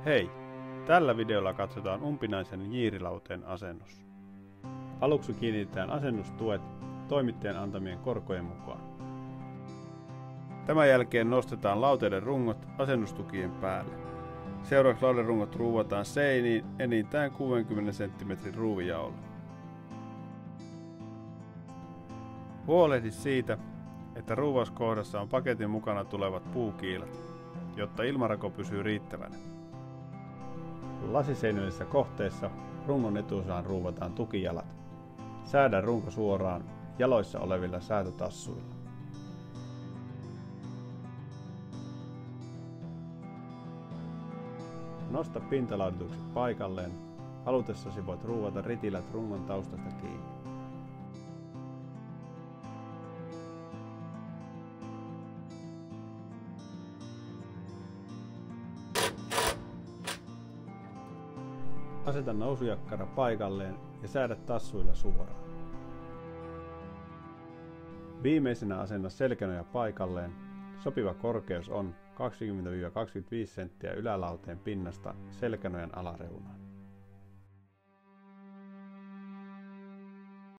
Hei! Tällä videolla katsotaan umpinaisen jiirilauteen asennus. Aluksi kiinnitetään asennustuet toimittajan antamien korkojen mukaan. Tämän jälkeen nostetaan lauteiden rungot asennustukien päälle. Seuraavaksi lauterungot ruuvataan seiniin enintään 60 cm ruuvijaolla. Huolehdi siitä, että ruuvauskohdassa on paketin mukana tulevat puukiilat, jotta ilmarako pysyy riittävänä. Lasiseinällisessä kohteessa rungon etuosaan ruuvataan tukijalat. Säädä runko suoraan jaloissa olevilla säätötassuilla. Nosta pintalaudoitukset paikalleen. Halutessasi voit ruuvata ritilät rungon taustasta kiinni. Aseta nousujakkara paikalleen ja säädä tassuilla suoraan. Viimeisenä asenna selkänoja paikalleen. Sopiva korkeus on 20–25 senttiä ylälauteen pinnasta selkänojan alareunaan.